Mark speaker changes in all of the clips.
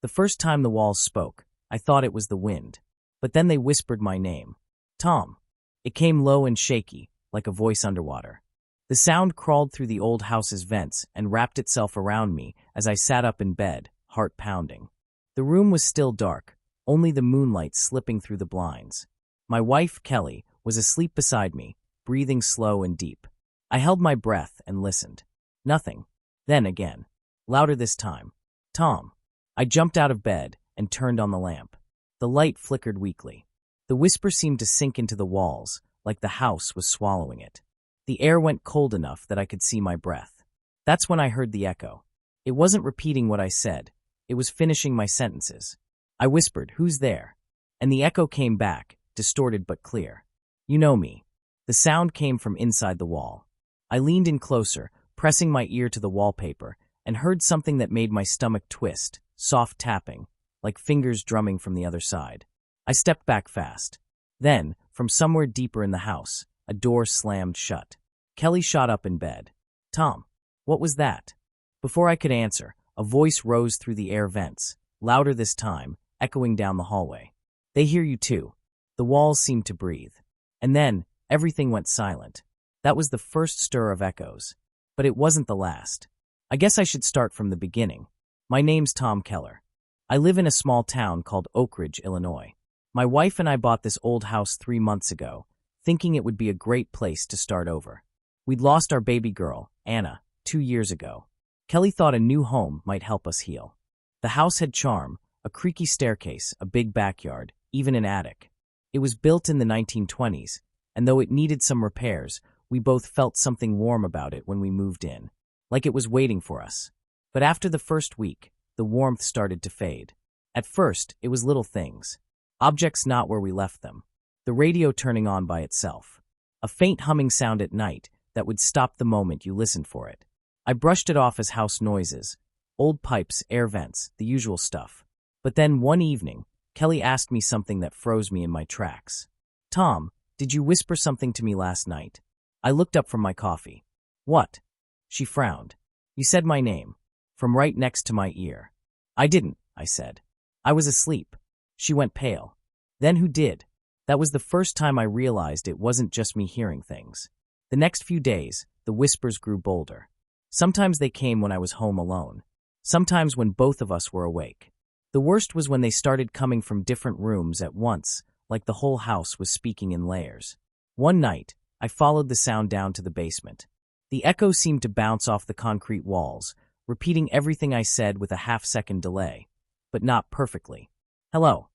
Speaker 1: The first time the walls spoke, I thought it was the wind. But then they whispered my name. Tom. It came low and shaky, like a voice underwater. The sound crawled through the old house's vents and wrapped itself around me as I sat up in bed, heart pounding. The room was still dark, only the moonlight slipping through the blinds. My wife, Kelly, was asleep beside me, breathing slow and deep. I held my breath and listened. Nothing. Then again. Louder this time. Tom. I jumped out of bed and turned on the lamp. The light flickered weakly. The whisper seemed to sink into the walls, like the house was swallowing it. The air went cold enough that I could see my breath. That's when I heard the echo. It wasn't repeating what I said. It was finishing my sentences. I whispered, "Who's there?" And the echo came back, distorted but clear. "You know me." The sound came from inside the wall. I leaned in closer, pressing my ear to the wallpaper, and heard something that made my stomach twist, soft tapping, like fingers drumming from the other side. I stepped back fast. Then, from somewhere deeper in the house, a door slammed shut. Kelly shot up in bed. "Tom, what was that?" Before I could answer, a voice rose through the air vents, louder this time, echoing down the hallway. "They hear you too." The walls seemed to breathe. And then, everything went silent. That was the first stir of echoes. But it wasn't the last. I guess I should start from the beginning. My name's Tom Keller. I live in a small town called Oak Ridge, Illinois. My wife and I bought this old house 3 months ago, thinking it would be a great place to start over. We'd lost our baby girl, Anna, 2 years ago. Kelly thought a new home might help us heal. The house had charm, a creaky staircase, a big backyard, even an attic. It was built in the 1920s, and though it needed some repairs, we both felt something warm about it when we moved in, like it was waiting for us. But after the first week, the warmth started to fade. At first, it was little things. Objects not where we left them. The radio turning on by itself. A faint humming sound at night that would stop the moment you listened for it. I brushed it off as house noises. Old pipes, air vents, the usual stuff. But then one evening, Kelly asked me something that froze me in my tracks. "Tom, did you whisper something to me last night?" I looked up from my coffee. "What?" She frowned. "You said my name. From right next to my ear." "I didn't," I said. "I was asleep." She went pale. "Then who did?" That was the first time I realized it wasn't just me hearing things. The next few days, the whispers grew bolder. Sometimes they came when I was home alone. Sometimes when both of us were awake. The worst was when they started coming from different rooms at once, like the whole house was speaking in layers. One night, I followed the sound down to the basement. The echo seemed to bounce off the concrete walls, repeating everything I said with a half-second delay, but not perfectly. "Hello."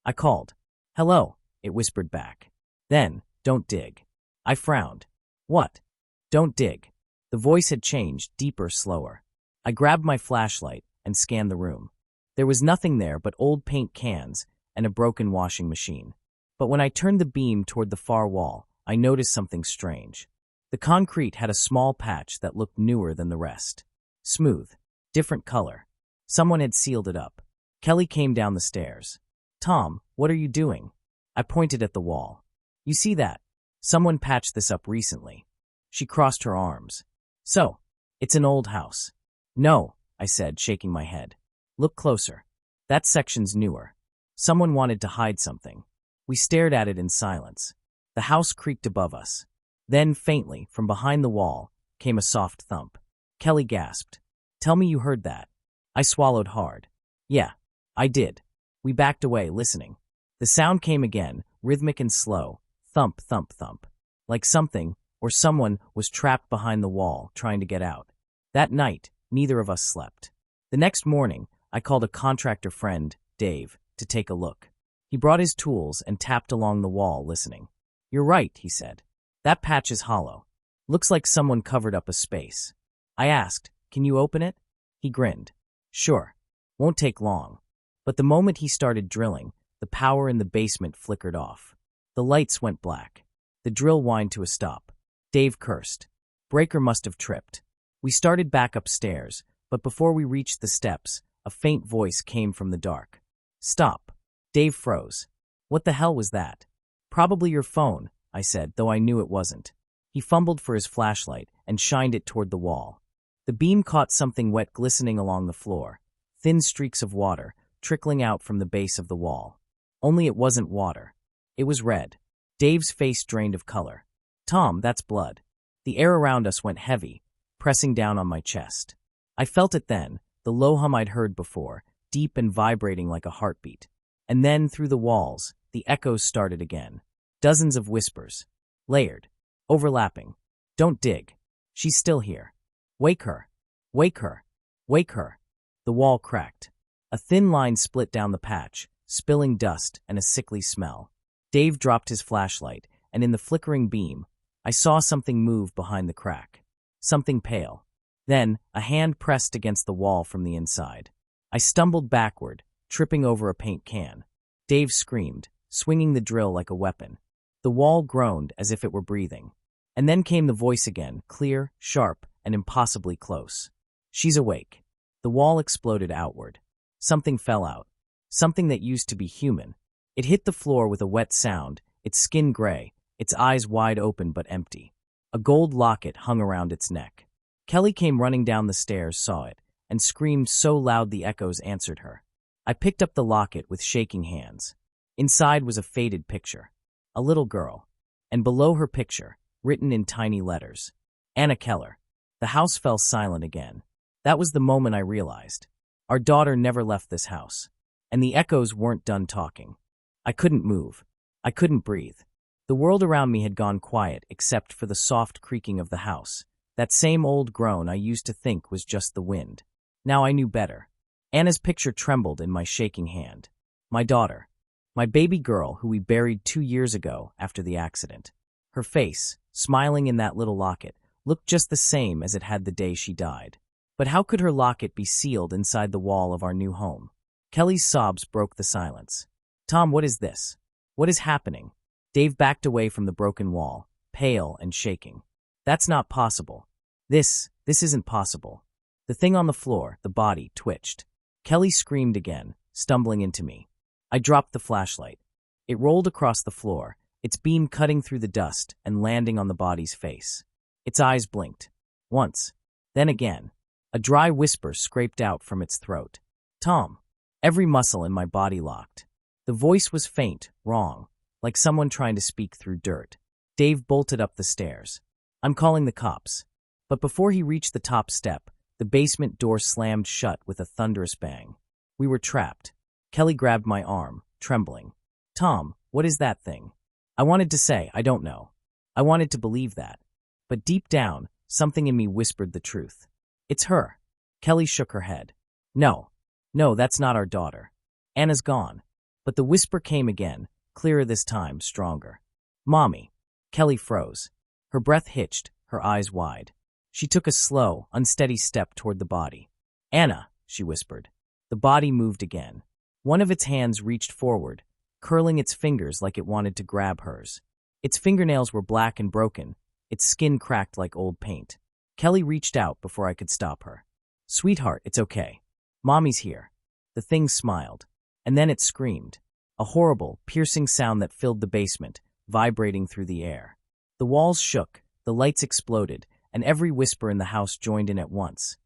Speaker 1: I called. "Hello," it whispered back. Then, "Don't dig." I frowned. "What?" "Don't dig." The voice had changed, deeper, slower. I grabbed my flashlight and scanned the room. There was nothing there but old paint cans and a broken washing machine. But when I turned the beam toward the far wall, I noticed something strange. The concrete had a small patch that looked newer than the rest. Smooth. Different color. Someone had sealed it up. Kelly came down the stairs. "Tom, what are you doing?" I pointed at the wall. "You see that? Someone patched this up recently." She crossed her arms. "So, it's an old house." "No," I said, shaking my head. "Look closer. That section's newer. Someone wanted to hide something." We stared at it in silence. The house creaked above us. Then, faintly, from behind the wall, came a soft thump. Kelly gasped. "Tell me you heard that." I swallowed hard. "Yeah, I did." We backed away, listening. The sound came again, rhythmic and slow. Thump, thump, thump. Like something, or someone, was trapped behind the wall, trying to get out. That night, neither of us slept. The next morning, I called a contractor friend, Dave, to take a look. He brought his tools and tapped along the wall, listening. "You're right," he said. "That patch is hollow. Looks like someone covered up a space." I asked, "Can you open it?" He grinned. "Sure. Won't take long." But the moment he started drilling, the power in the basement flickered off. The lights went black. The drill whined to a stop. Dave cursed. Breaker must have tripped. We started back upstairs, but before we reached the steps, a faint voice came from the dark. "Stop." Dave froze. "What the hell was that?" "Probably your phone," I said, though I knew it wasn't. He fumbled for his flashlight and shined it toward the wall. The beam caught something wet glistening along the floor. Thin streaks of water, trickling out from the base of the wall. Only it wasn't water. It was red. Dave's face drained of color. "Tom, that's blood." The air around us went heavy, pressing down on my chest. I felt it then, the low hum I'd heard before, deep and vibrating like a heartbeat. And then, through the walls, the echoes started again. Dozens of whispers. Layered. Overlapping. "Don't dig. She's still here. Wake her. Wake her. Wake her." The wall cracked. A thin line split down the patch, spilling dust and a sickly smell. Dave dropped his flashlight, and in the flickering beam, I saw something move behind the crack. Something pale. Then, a hand pressed against the wall from the inside. I stumbled backward, tripping over a paint can. Dave screamed, swinging the drill like a weapon. The wall groaned as if it were breathing. And then came the voice again, clear, sharp, and impossibly close. "She's awake." The wall exploded outward. Something fell out. Something that used to be human. It hit the floor with a wet sound, its skin gray, its eyes wide open but empty. A gold locket hung around its neck. Kelly came running down the stairs, saw it, and screamed so loud the echoes answered her. I picked up the locket with shaking hands. Inside was a faded picture. A little girl. And below her picture, written in tiny letters, "Anna Keller." The house fell silent again. That was the moment I realized. Our daughter never left this house. And the echoes weren't done talking. I couldn't move. I couldn't breathe. The world around me had gone quiet except for the soft creaking of the house. That same old groan I used to think was just the wind. Now I knew better. Anna's picture trembled in my shaking hand. My daughter. My baby girl who we buried 2 years ago after the accident. Her face, smiling in that little locket, looked just the same as it had the day she died. But how could her locket be sealed inside the wall of our new home? Kelly's sobs broke the silence. "Tom, what is this? What is happening?" Dave backed away from the broken wall, pale and shaking. "That's not possible. This isn't possible." The thing on the floor, the body, twitched. Kelly screamed again, stumbling into me. I dropped the flashlight. It rolled across the floor, its beam cutting through the dust and landing on the body's face. Its eyes blinked. Once. Then again. A dry whisper scraped out from its throat. "Tom." Every muscle in my body locked. The voice was faint, wrong, like someone trying to speak through dirt. Dave bolted up the stairs. "I'm calling the cops." But before he reached the top step, the basement door slammed shut with a thunderous bang. We were trapped. Kelly grabbed my arm, trembling. "Tom, what is that thing?" I wanted to say, I don't know. I wanted to believe that. But deep down, something in me whispered the truth. "It's her." Kelly shook her head. No, that's not our daughter. Anna's gone." But the whisper came again, clearer this time, stronger. "Mommy." Kelly froze. Her breath hitched, her eyes wide. She took a slow, unsteady step toward the body. "Anna," she whispered. The body moved again. One of its hands reached forward, curling its fingers like it wanted to grab hers. Its fingernails were black and broken, its skin cracked like old paint. Kelly reached out before I could stop her. "Sweetheart, it's okay. Mommy's here." The thing smiled. And then it screamed. A horrible, piercing sound that filled the basement, vibrating through the air. The walls shook, the lights exploded, and every whisper in the house joined in at once.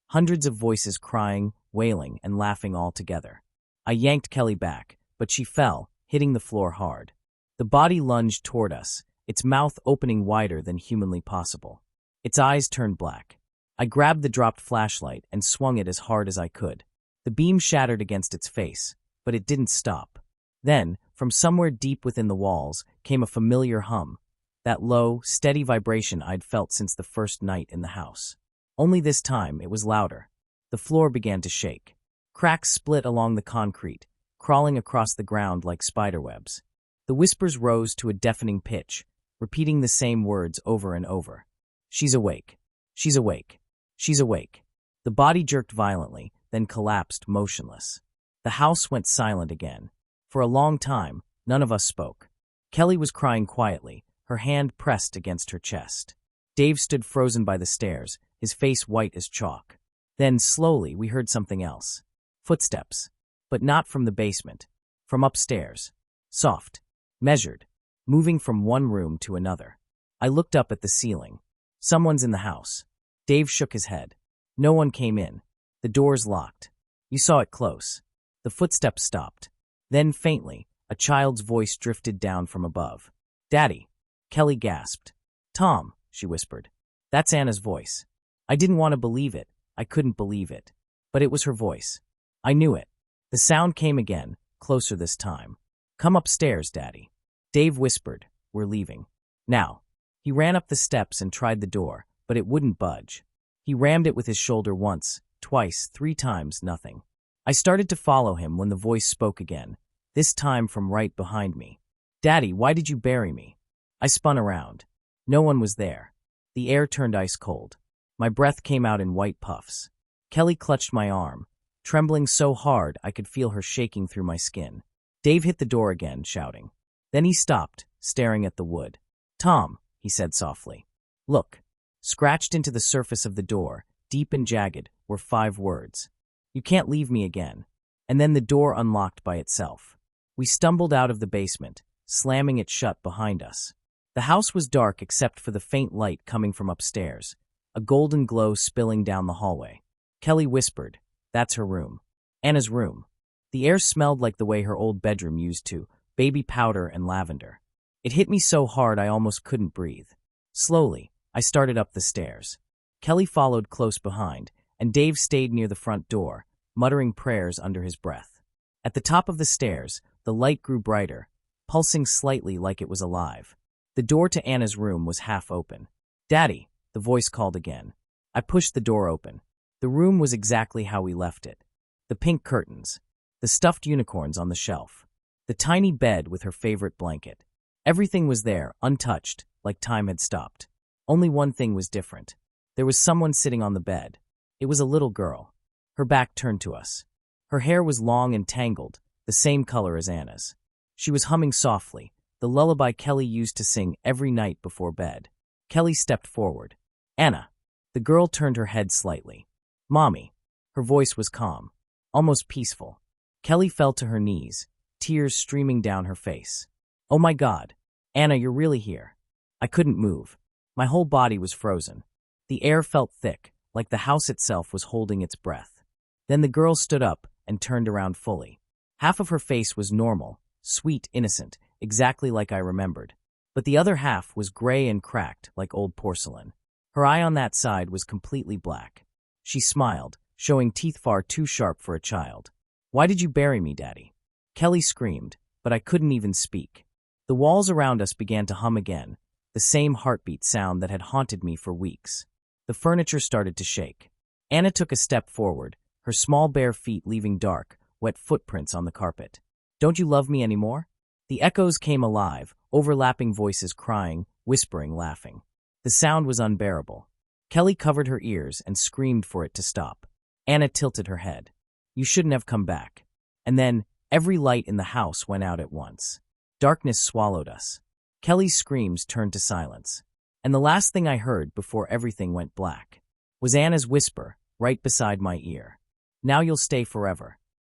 Speaker 1: Hundreds of voices crying, wailing, and laughing all together. I yanked Kelly back, but she fell, hitting the floor hard. The body lunged toward us, its mouth opening wider than humanly possible. Its eyes turned black. I grabbed the dropped flashlight and swung it as hard as I could. The beam shattered against its face, but it didn't stop. Then, from somewhere deep within the walls, came a familiar hum, that low, steady vibration I'd felt since the first night in the house. Only this time it was louder. The floor began to shake. Cracks split along the concrete, crawling across the ground like spiderwebs. The whispers rose to a deafening pitch, repeating the same words over and over. "She's awake. She's awake. She's awake." The body jerked violently, then collapsed motionless. The house went silent again. For a long time, none of us spoke. Kelly was crying quietly, her hand pressed against her chest. Dave stood frozen by the stairs, his face white as chalk. Then, slowly, we heard something else. Footsteps. But not from the basement. From upstairs. Soft. Measured. Moving from one room to another. I looked up at the ceiling. Someone's in the house. Dave shook his head. No one came in. The door's locked. You saw it close. The footsteps stopped. Then, faintly, a child's voice drifted down from above. "Daddy," Kelly gasped. "Tom," she whispered. "That's Anna's voice." I didn't want to believe it. I couldn't believe it. But it was her voice. I knew it. The sound came again, closer this time. "Come upstairs, Daddy." Dave whispered, "We're leaving." Now. He ran up the steps and tried the door, but it wouldn't budge. He rammed it with his shoulder once, twice, 3 times, nothing. I started to follow him when the voice spoke again, this time from right behind me. "Daddy, why did you bury me?" I spun around. No one was there. The air turned ice cold. My breath came out in white puffs. Kelly clutched my arm, trembling so hard I could feel her shaking through my skin. Dave hit the door again, shouting. Then he stopped, staring at the wood. "Tom," he said softly. "Look." Scratched into the surface of the door, deep and jagged, were 5 words. "You can't leave me again." And then the door unlocked by itself. We stumbled out of the basement, slamming it shut behind us. The house was dark except for the faint light coming from upstairs, a golden glow spilling down the hallway. Kelly whispered, "That's her room." Anna's room. The air smelled like the way her old bedroom used to, baby powder and lavender. It hit me so hard I almost couldn't breathe. Slowly, I started up the stairs. Kelly followed close behind, and Dave stayed near the front door, muttering prayers under his breath. At the top of the stairs, the light grew brighter, pulsing slightly like it was alive. The door to Anna's room was half open. "Daddy," the voice called again. I pushed the door open. The room was exactly how we left it. The pink curtains, the stuffed unicorns on the shelf, the tiny bed with her favorite blanket. Everything was there, untouched, like time had stopped. Only one thing was different. There was someone sitting on the bed. It was a little girl. Her back turned to us. Her hair was long and tangled, the same color as Anna's. She was humming softly, the lullaby Kelly used to sing every night before bed. Kelly stepped forward. "Anna." The girl turned her head slightly. "Mommy." Her voice was calm, almost peaceful. Kelly fell to her knees, tears streaming down her face. "Oh my God. Anna, you're really here." I couldn't move. My whole body was frozen. The air felt thick, like the house itself was holding its breath. Then the girl stood up and turned around fully. Half of her face was normal, sweet, innocent, exactly like I remembered. But the other half was gray and cracked, like old porcelain. Her eye on that side was completely black. She smiled, showing teeth far too sharp for a child. "Why did you bury me, Daddy?" Kelly screamed, but I couldn't even speak. The walls around us began to hum again, the same heartbeat sound that had haunted me for weeks. The furniture started to shake. Anna took a step forward, her small bare feet leaving dark, wet footprints on the carpet. "Don't you love me anymore?" The echoes came alive, overlapping voices crying, whispering, laughing. The sound was unbearable. Kelly covered her ears and screamed for it to stop. Anna tilted her head. "You shouldn't have come back." And then, every light in the house went out at once. Darkness swallowed us. Kelly's screams turned to silence. And the last thing I heard before everything went black was Anna's whisper right beside my ear. "Now you'll stay forever."